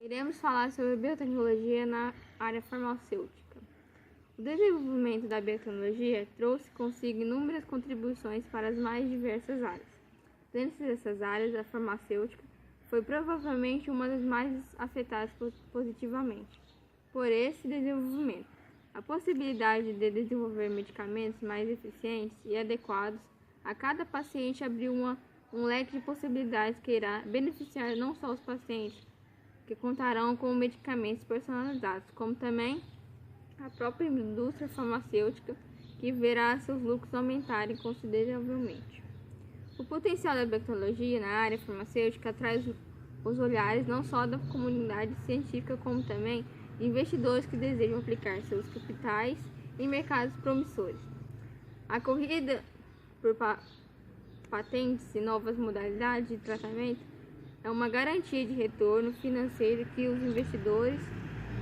Iremos falar sobre biotecnologia na área farmacêutica. O desenvolvimento da biotecnologia trouxe consigo inúmeras contribuições para as mais diversas áreas. Dentre essas áreas, a farmacêutica foi provavelmente uma das mais afetadas positivamente por esse desenvolvimento. A possibilidade de desenvolver medicamentos mais eficientes e adequados a cada paciente abriu um leque de possibilidades que irá beneficiar não só os pacientes, que contarão com medicamentos personalizados, como também a própria indústria farmacêutica, que verá seus lucros aumentarem consideravelmente. O potencial da biotecnologia na área farmacêutica atrai os olhares não só da comunidade científica, como também de investidores que desejam aplicar seus capitais em mercados promissores. A corrida por patentes e novas modalidades de tratamento é uma garantia de retorno financeiro que os investidores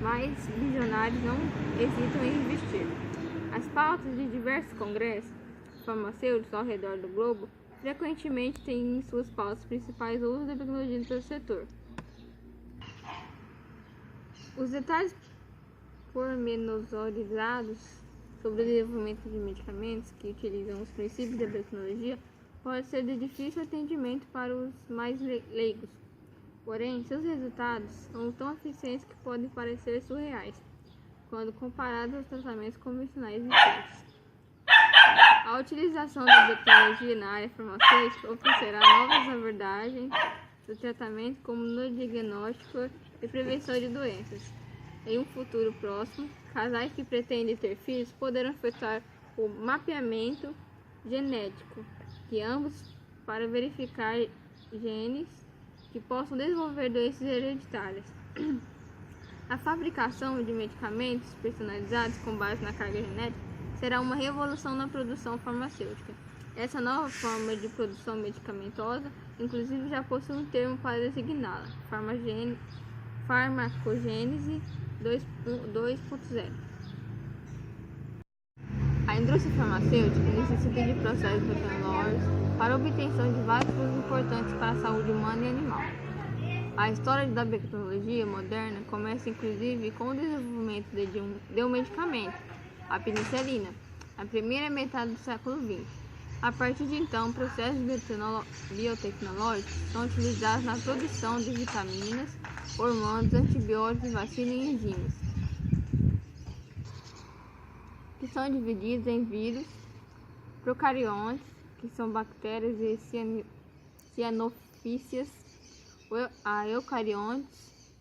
mais visionários não hesitam em investir. As pautas de diversos congressos farmacêuticos ao redor do globo frequentemente têm em suas pautas principais o uso da tecnologia no setor. Os detalhes pormenorizados sobre o desenvolvimento de medicamentos que utilizam os princípios da biotecnologia pode ser de difícil entendimento para os mais leigos. Porém, seus resultados são tão eficientes que podem parecer surreais quando comparados aos tratamentos convencionais existentes. A utilização da biotecnologia na área farmacêutica oferecerá novas abordagens do tratamento, como no diagnóstico e prevenção de doenças. Em um futuro próximo, casais que pretendem ter filhos poderão efetuar o mapeamento genético de ambos para verificar genes que possam desenvolver doenças hereditárias. A fabricação de medicamentos personalizados com base na carga genética será uma revolução na produção farmacêutica. Essa nova forma de produção medicamentosa, inclusive, já possui um termo para designá-la: farmacogênese 2.0. A indústria farmacêutica necessita de processos tecnológicos para a obtenção de vários frutos importantes para a saúde humana e animal. A história da biotecnologia moderna começa inclusive com o desenvolvimento de um medicamento, a penicilina, na primeira metade do século XX. A partir de então, processos biotecnológicos são utilizados na produção de vitaminas, hormônios, antibióticos, vacinas e enzimas, que são divididos em vírus, procariontes, que são bactérias e cianofícias, a eucariontes,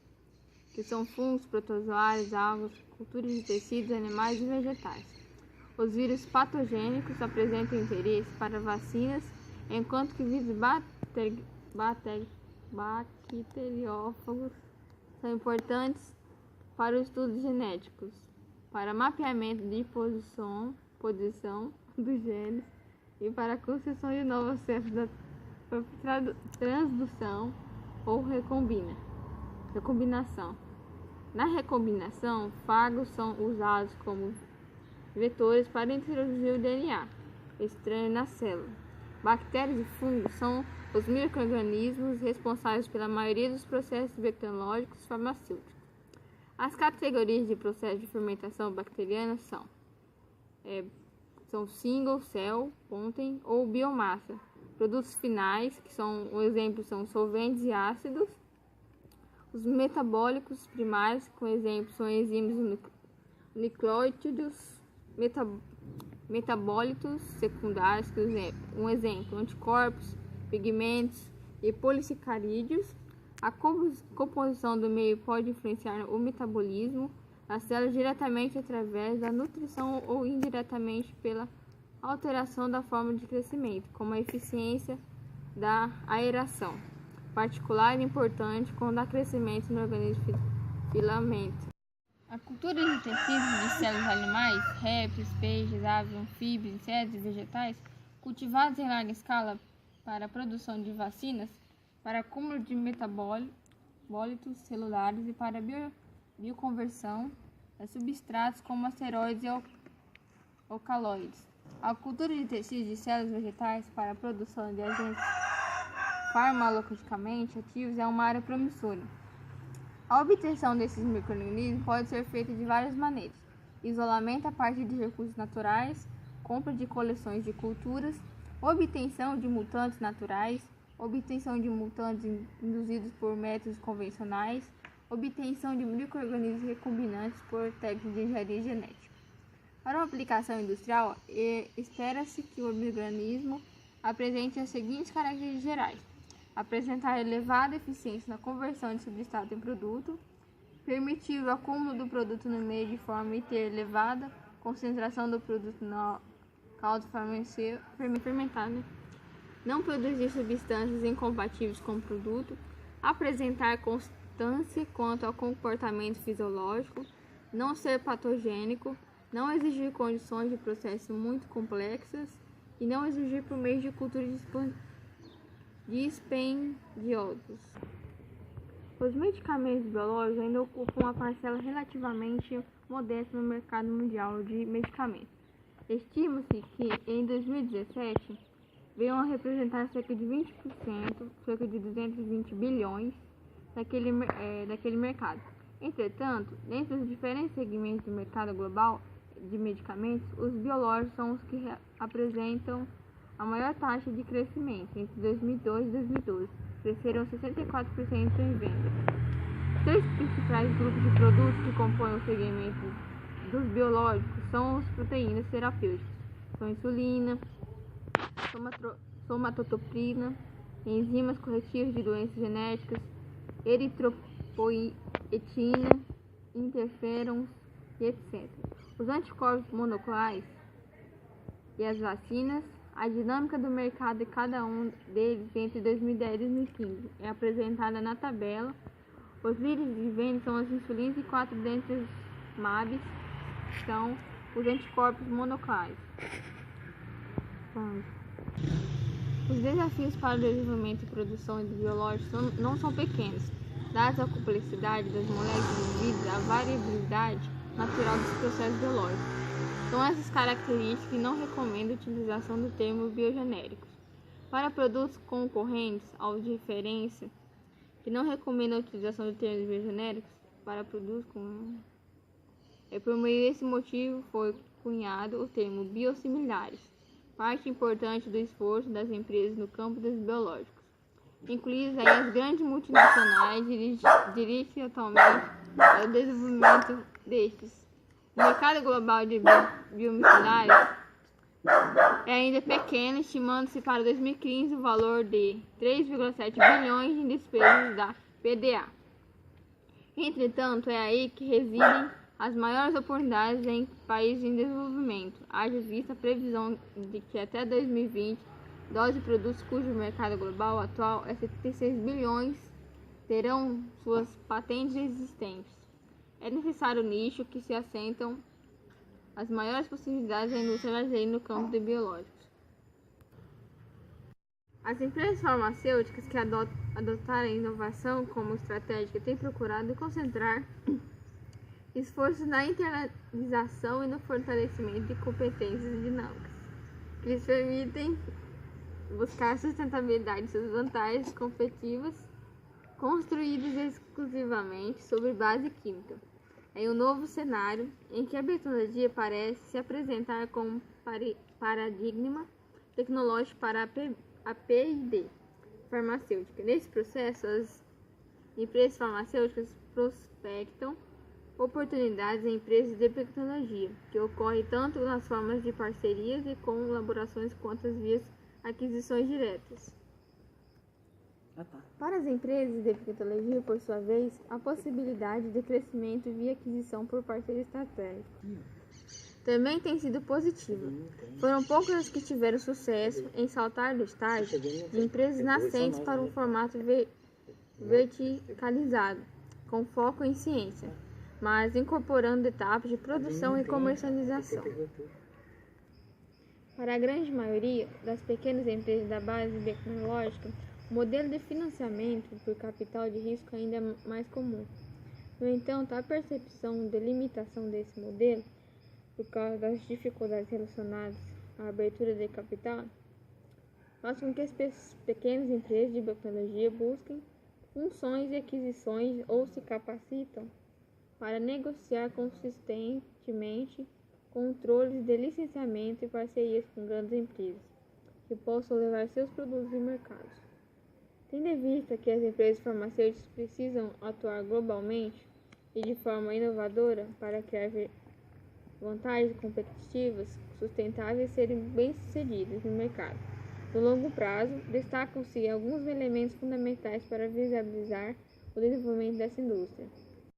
que são fungos, protozoários, algas, culturas de tecidos, animais e vegetais. Os vírus patogênicos apresentam interesse para vacinas, enquanto que vírus bacteriófagos são importantes para os estudos genéticos, para mapeamento de posição dos genes e para a construção de novas células da transdução ou recombinação. Na recombinação, fagos são usados como vetores para introduzir o DNA estranho na célula. Bactérias e fungos são os micro-organismos responsáveis pela maioria dos processos biotecnológicos farmacêuticos. As categorias de processos de fermentação bacteriana são single cell, contém ou biomassa. Produtos finais, que são, o exemplo são solventes e ácidos. Os metabólicos primários, com exemplo, são enzimas nucleótidos, metabólitos secundários, um exemplo, anticorpos, pigmentos e polissacarídeos. A composição do meio pode influenciar o metabolismo da célula diretamente através da nutrição ou indiretamente pela alteração da forma de crescimento, como a eficiência da aeração, particular e importante quando há crescimento no organismo filamento. A cultura de tecidos de células animais, répteis, peixes, aves, anfíbios, insetos e vegetais, cultivados em larga escala para a produção de vacinas, para acúmulo de metabólitos celulares e para a bioconversão de substratos como asteroides e alcaloides. A cultura de tecidos de células vegetais para a produção de agentes farmacologicamente ativos é uma área promissora. A obtenção desses micro-organismos pode ser feita de várias maneiras: isolamento a partir de recursos naturais, compra de coleções de culturas, obtenção de mutantes naturais, obtenção de mutantes induzidos por métodos convencionais, obtenção de micro-organismos recombinantes por técnicas de engenharia genética. Para uma aplicação industrial, espera-se que o organismo apresente as seguintes características gerais: apresentar elevada eficiência na conversão de substrato em produto, permitir o acúmulo do produto no meio de forma a ter elevada concentração do produto no caldo fermentado, não produzir substâncias incompatíveis com o produto, apresentar constância quanto ao comportamento fisiológico, não ser patogênico, não exigir condições de processo muito complexas e não exigir por meio de culturas dispendiosos. Os medicamentos biológicos ainda ocupam uma parcela relativamente modesta no mercado mundial de medicamentos. Estima-se que em 2017 veio a representar cerca de 20%, cerca de 220 bilhões daquele mercado. Entretanto, dentre os diferentes segmentos do mercado global de medicamentos, os biológicos são os que apresentam a maior taxa de crescimento. Entre 2002 e 2012, cresceram 64% em vendas. Os três principais grupos de produtos que compõem o segmento dos biológicos são as proteínas terapêuticas, são insulina, somatotoprina, enzimas corretivas de doenças genéticas, eritropoetina, interferons e etc. Os anticorpos monoclonais e as vacinas. A dinâmica do mercado de cada um deles entre 2010 e 2015 é apresentada na tabela. Os líderes de venda são as insulinas e 4 dentre os MABs são os anticorpos monoclonais. Os desafios para o desenvolvimento e produção de biológicos não são pequenos, dadas a complexidade das moléculas envolvidas e a variabilidade natural dos processos biológicos. São essas características que não recomendam a utilização do termo biogenéricos. Para produtos concorrentes aos de referência, que não recomendam a utilização do termo biogenéricos para produtos por meio desse motivo foi cunhado o termo biosimilares, parte importante do esforço das empresas no campo dos biológicos, incluídas aí as grandes multinacionais dirigem atualmente ao desenvolvimento destes. O mercado global de biosimilares é ainda pequeno, estimando-se para 2015 o valor de 3,7 bilhões em despesas da FDA. Entretanto, é aí que residem as maiores oportunidades em países em desenvolvimento, haja vista a previsão de que até 2020, doses de produtos cujo mercado global atual é 76 bilhões terão suas patentes existentes. É necessário nicho que se assentam as maiores possibilidades da indústria brasileira no campo de biológicos. As empresas farmacêuticas que adotaram a inovação como estratégia têm procurado concentrar esforços na internalização e no fortalecimento de competências dinâmicas, que lhes permitem buscar sustentabilidade de suas vantagens competitivas, construídas exclusivamente sobre base química. É um novo cenário em que a biotecnologia parece se apresentar como um paradigma tecnológico para a P&D farmacêutica. Nesse processo, as empresas farmacêuticas prospectam oportunidades em empresas de biotecnologia, que ocorrem tanto nas formas de parcerias e com colaborações quanto as vias aquisições diretas. Para as empresas de biotecnologia, por sua vez, a possibilidade de crescimento via aquisição por parceiro estratégico também tem sido positiva. Foram poucas as que tiveram sucesso em saltar do estágio de empresas nascentes para um formato verticalizado, com foco em ciência, mas incorporando etapas de produção e comercialização. Para a grande maioria das pequenas empresas da base tecnológica, o modelo de financiamento por capital de risco ainda é mais comum. No entanto, a percepção de limitação desse modelo, por causa das dificuldades relacionadas à abertura de capital, faz com que as pequenas empresas de biotecnologia busquem funções e aquisições ou se capacitam para negociar consistentemente controles de licenciamento e parcerias com grandes empresas que possam levar seus produtos ao mercado. Tendo em vista que as empresas farmacêuticas precisam atuar globalmente e de forma inovadora para criar vantagens competitivas sustentáveis e serem bem-sucedidas no mercado. No longo prazo, destacam-se alguns elementos fundamentais para viabilizar o desenvolvimento dessa indústria.